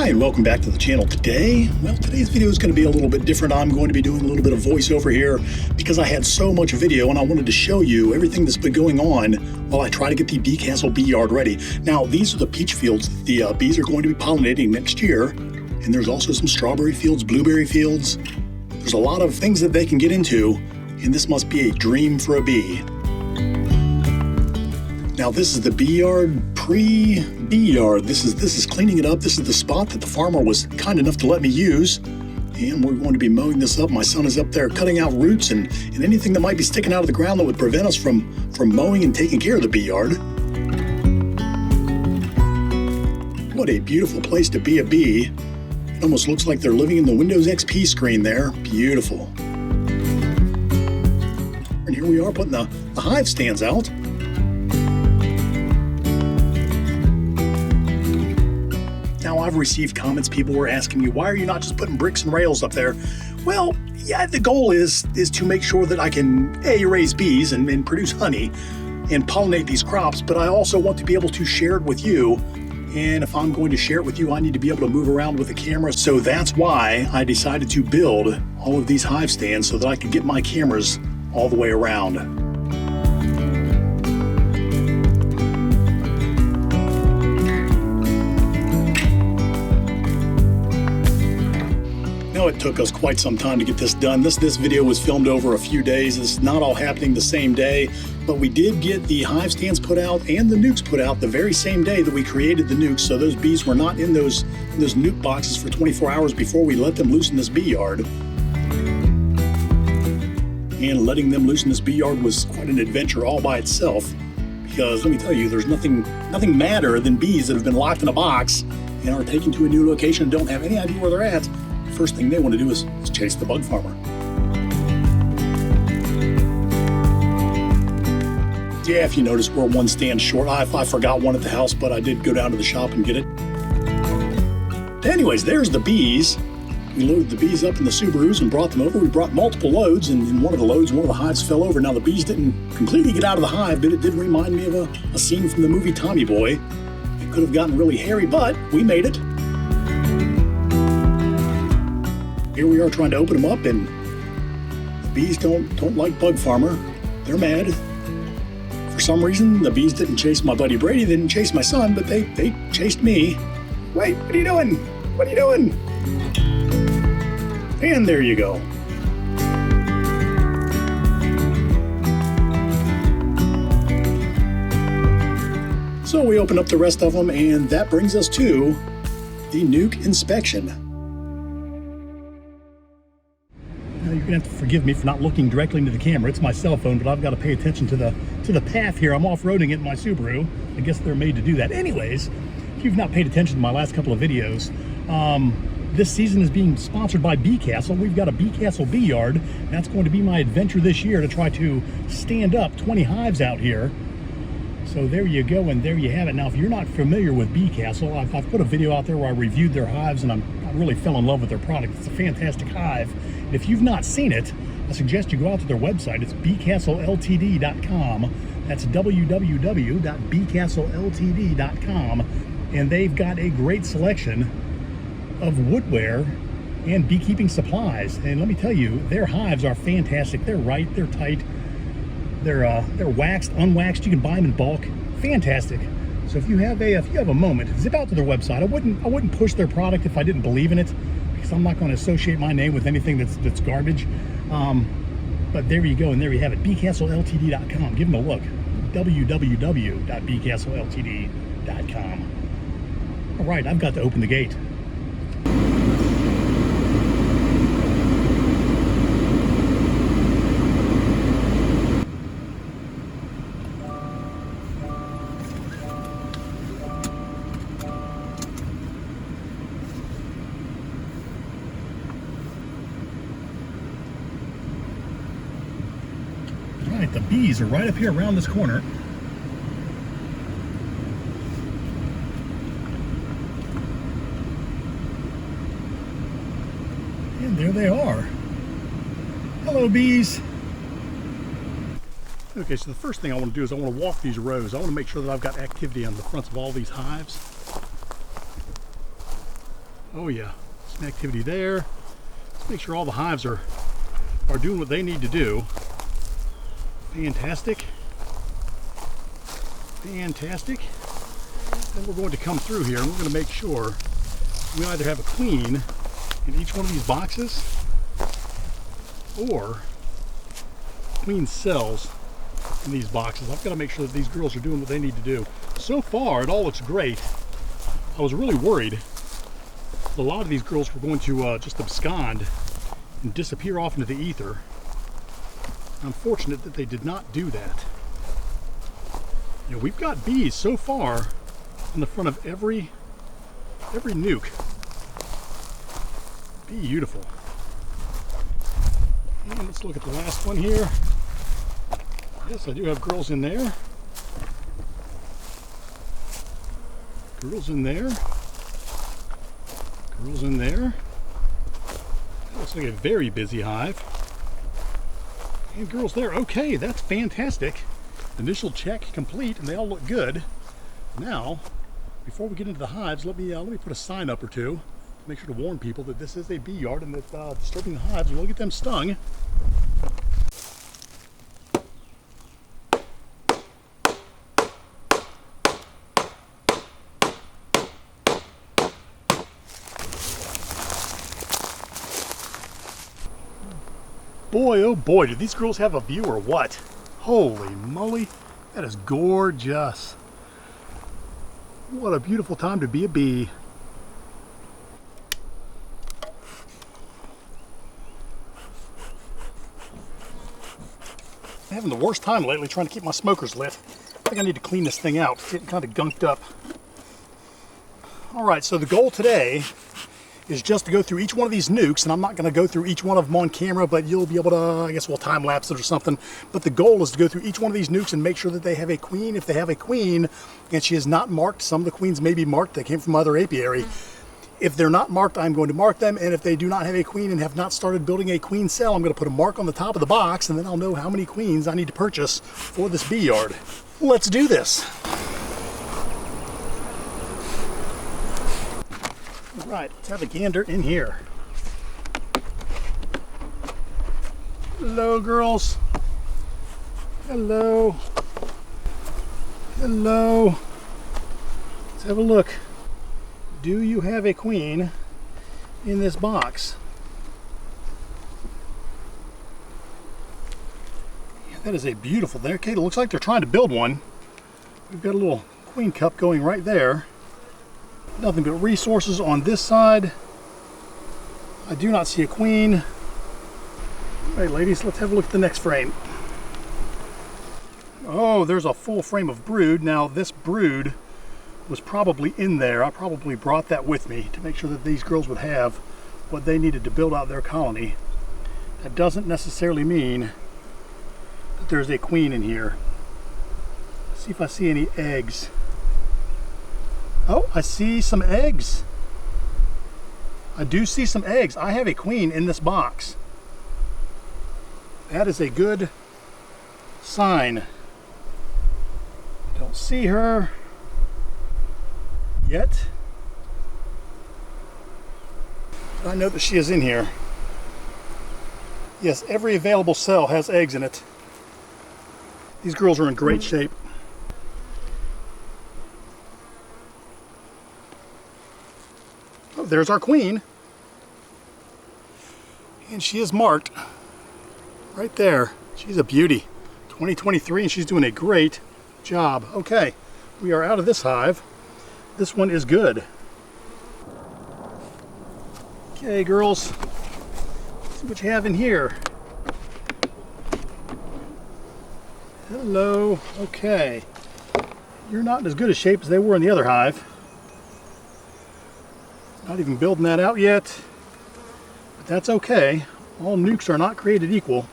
Hi, and welcome back to the channel today. Well, today's video is going to be a little bit different. I'm going to be doing a little bit of voiceover here because I had so much video and I wanted to show you everything that's been going on while I try to get the Bee Castle bee yard ready. Now, these are the peach fields that the bees are going to be pollinating next year. And there's also some strawberry fields, blueberry fields. There's a lot of things that they can get into, and this must be a dream for a bee. Now this is the bee yard, pre-bee yard. This is cleaning it up. This is the spot that the farmer was kind enough to let me use. And we're going to be mowing this up. My son is up there cutting out roots and anything that might be sticking out of the ground that would prevent us from mowing and taking care of the bee yard. What a beautiful place to be a bee. It almost looks like they're living in the Windows XP screen there. Beautiful. And here we are putting the hive stands out. Now, I've received comments. People were asking me, why are you not just putting bricks and rails up there? Well, yeah, the goal is to make sure that I can, A, raise bees and produce honey and pollinate these crops, but I also want to be able to share it with you. And if I'm going to share it with you, I need to be able to move around with the camera. So that's why I decided to build all of these hive stands so that I could get my cameras all the way around. It took us quite some time to get this done. This video was filmed over a few days. It's not all happening the same day, but we did get the hive stands put out and the nukes put out the very same day that we created the nukes. So those bees were not in those nuke boxes for 24 hours before we let them loose in this bee yard. And letting them loose in this bee yard was quite an adventure all by itself, because let me tell you, there's nothing madder than bees that have been locked in a box and are taken to a new location and don't have any idea where they're at. First thing they want to do is chase the bug farmer. Yeah, if you notice, we're one stand short. I forgot one at the house, but I did go down to the shop and get it. Anyways, there's the bees. We loaded the bees up in the Subarus and brought them over. We brought multiple loads, and in one of the loads, one of the hives fell over. Now, the bees didn't completely get out of the hive, but it did remind me of a scene from the movie Tommy Boy. It could have gotten really hairy, but we made it. Here we are trying to open them up, and the bees don't like bug farmer. They're mad. For some reason, the bees didn't chase my buddy Brady. They didn't chase my son, but they chased me. Wait, what are you doing? What are you doing? And there you go. So we open up the rest of them, and that brings us to the nuke inspection. You're gonna have to forgive me for not looking directly into the camera. It's my cell phone, but I've got to pay attention to the path here. I'm off-roading it in my Subaru. I guess they're made to do that. Anyways, if you've not paid attention to my last couple of videos, this season is being sponsored by Bee Castle. We've got a Bee Castle bee yard. That's going to be my adventure this year, to try to stand up 20 hives out here. So there you go, and there you have it. Now, if you're not familiar with Bee Castle, I've put a video out there where I reviewed their hives, and I really fell in love with their product. It's a fantastic hive. And if you've not seen it, I suggest you go out to their website. It's beecastleltd.com. That's www.beecastleltd.com. And they've got a great selection of woodware and beekeeping supplies. And let me tell you, their hives are fantastic. They're right, they're tight. They're waxed, unwaxed. You can buy them in bulk. Fantastic. So if you have a moment, zip out to their website. I wouldn't push their product if I didn't believe in it, because I'm not going to associate my name with anything that's garbage. But there you go, and there you have it. beecastleltd.com. Give them a look. www.beecastleltd.com. All right, I've got to open the gate. The bees are right up here around this corner. And there they are. Hello, bees. Okay, so the first thing I want to do is I want to walk these rows. I want to make sure that I've got activity on the fronts of all these hives. Oh yeah, some activity there. Let's make sure all the hives are doing what they need to do. Fantastic. Fantastic. Then we're going to come through here and we're going to make sure we either have a queen in each one of these boxes or queen cells in these boxes. I've got to make sure that these girls are doing what they need to do. So far, it all looks great. I was really worried a lot of these girls were going to just abscond and disappear off into the ether. I'm fortunate that they did not do that. You know, we've got bees so far on the front of every nuke. Beautiful. And let's look at the last one here. Yes, I do have girls in there. Girls in there. Girls in there. That looks like a very busy hive. And girls there. Okay, that's fantastic. Initial check complete, and they all look good. Now, before we get into the hives, let me put a sign up or two to make sure to warn people that this is a bee yard and that disturbing the hives will get them stung. Boy, oh boy, do these girls have a view or what? Holy moly, that is gorgeous. What a beautiful time to be a bee. I'm having the worst time lately trying to keep my smokers lit. I think I need to clean this thing out. It's getting kind of gunked up. All right, so the goal today is just to go through each one of these nukes, and I'm not going to go through each one of them on camera, but you'll be able to, I guess we'll time lapse it or something. But the goal is to go through each one of these nukes and make sure that they have a queen. If they have a queen and she is not marked, some of the queens may be marked, they came from other apiary. If they're not marked, I'm going to mark them, and if they do not have a queen and have not started building a queen cell, I'm going to put a mark on the top of the box, and then I'll know how many queens I need to purchase for this bee yard. Let's do this. All right, let's have a gander in here. Hello, girls. Hello. Hello. Let's have a look. Do you have a queen in this box? Yeah, that is a beautiful there. Okay, it looks like they're trying to build one. We've got a little queen cup going right there. Nothing but resources on this side. I do not see a queen. All right, ladies, let's have a look at the next frame. Oh, there's a full frame of brood. Now, this brood was probably in there. I probably brought that with me to make sure that these girls would have what they needed to build out their colony. That doesn't necessarily mean that there's a queen in here. Let's see if I see any eggs. Oh, I see some eggs. I do see some eggs. I have a queen in this box. That is a good sign. Don't see her yet. But I know that she is in here. Yes, every available cell has eggs in it. These girls are in great shape. Oh, there's our queen. And she is marked right there. She's a beauty. 2023, and she's doing a great job. Okay, we are out of this hive. This one is good. Okay, girls, let's see what you have in here. Hello. Okay, you're not in as good a shape as they were in the other hive. Not even building that out yet, but that's okay. All nukes are not created equal.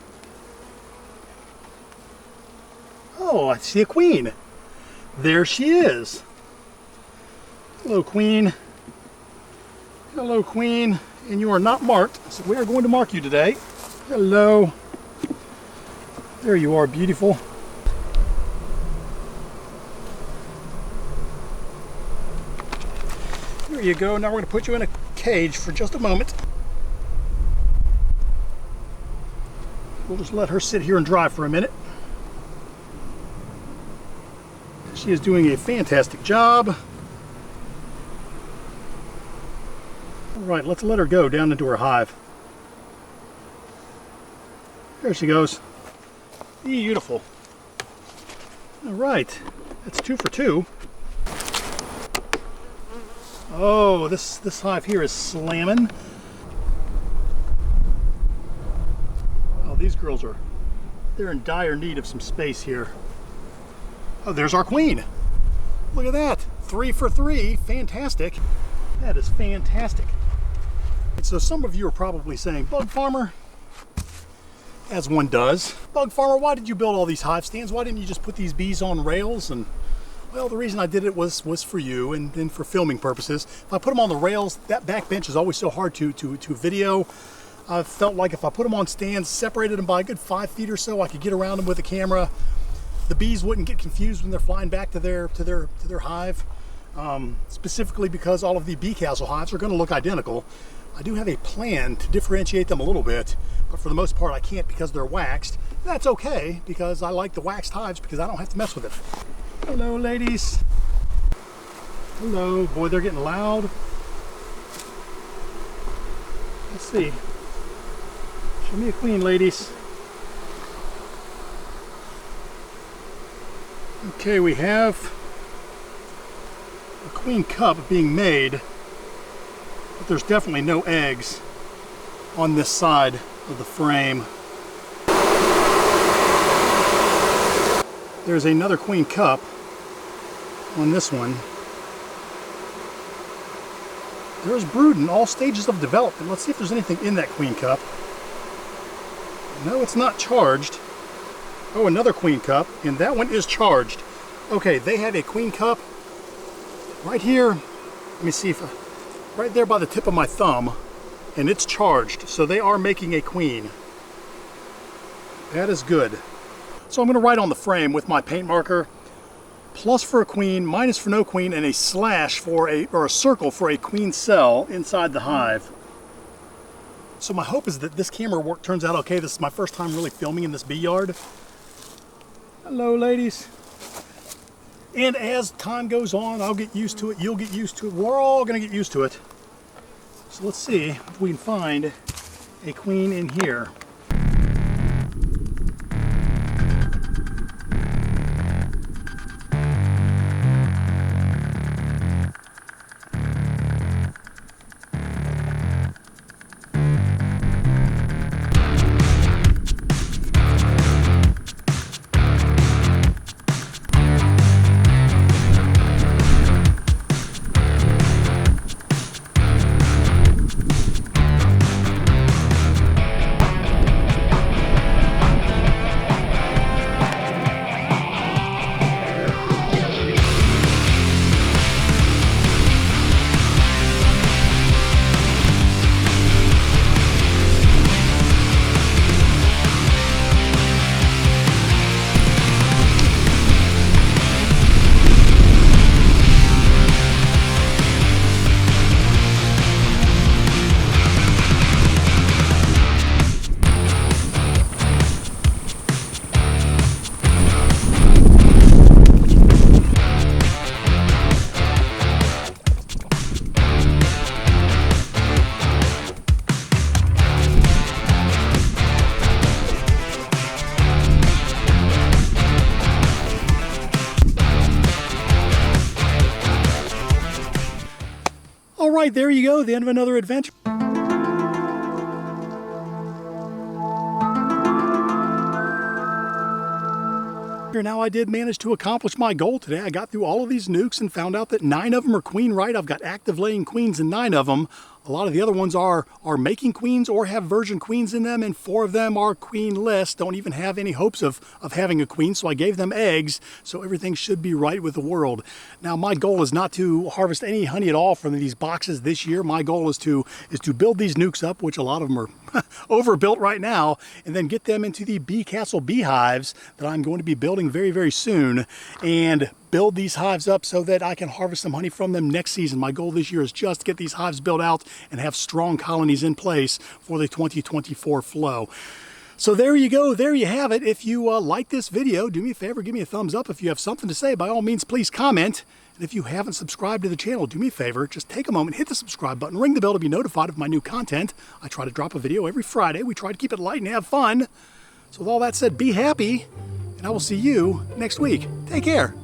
Oh, I see a queen. There she is. Hello, queen. Hello, queen. And you are not marked, so we are going to mark you today. Hello. There you are, beautiful. There you go. Now we're going to put you in a cage for just a moment. We'll just let her sit here and dry for a minute. She is doing a fantastic job. All right, let's let her go down into her hive. There she goes. Beautiful. All right, that's 2 for 2. Oh, this hive here is slamming. Oh, these girls they're in dire need of some space here. Oh, there's our queen. Look at that. 3 for 3. Fantastic. That is fantastic. And so some of you are probably saying, Bug Farmer, as one does, Bug Farmer, why did you build all these hive stands? Why didn't you just put these bees on rails? And well, the reason I did it was for you and for filming purposes. If I put them on the rails, that back bench is always so hard to video. I felt like if I put them on stands, separated them by a good 5 feet or so, I could get around them with a camera. The bees wouldn't get confused when they're flying back to their hive, specifically because all of the Bee Castle hives are going to look identical. I do have a plan to differentiate them a little bit, but for the most part I can't because they're waxed. That's okay, because I like the waxed hives because I don't have to mess with it. Hello, ladies. Hello. Boy, they're getting loud. Let's see. Show me a queen, ladies. Okay, we have a queen cup being made, but there's definitely no eggs on this side of the frame. There's another queen cup on this one. There's brood in all stages of development. Let's see if there's anything in that queen cup. No, it's not charged. Oh, another queen cup, and that one is charged. Okay, they have a queen cup right here. Let me see if right there by the tip of my thumb, and it's charged. So they are making a queen. That is good. So I'm going to write on the frame with my paint marker, plus for a queen, minus for no queen, and a slash for a circle for a queen cell inside the hive. So my hope is that this camera work turns out okay. This is my first time really filming in this bee yard. Hello, ladies. And as time goes on, I'll get used to it, you'll get used to it, we're all gonna get used to it. So let's see if we can find a queen in here. All right, there you go, the end of another adventure. Now I did manage to accomplish my goal today. I got through all of these nukes and found out that 9 of them are queen right. I've got active laying queens in 9 of them. A lot of the other ones are making queens or have virgin queens in them, and 4 of them are queenless, don't even have any hopes of having a queen, so I gave them eggs, so everything should be right with the world. Now my goal is not to harvest any honey at all from these boxes this year. My goal is to build these nukes up, which a lot of them are overbuilt right now, and then get them into the Bee Castle beehives that I'm going to be building very, very soon, and build these hives up so that I can harvest some honey from them next season. My goal this year is just to get these hives built out and have strong colonies in place for the 2024 flow. So there you go, there you have it. If you like this video, do me a favor, give me a thumbs up. If you have something to say, by all means, please comment. And if you haven't subscribed to the channel, do me a favor, just take a moment, hit the subscribe button, ring the bell to be notified of my new content. I try to drop a video every Friday. We try to keep it light and have fun. So with all that said, be happy, and I will see you next week. Take care.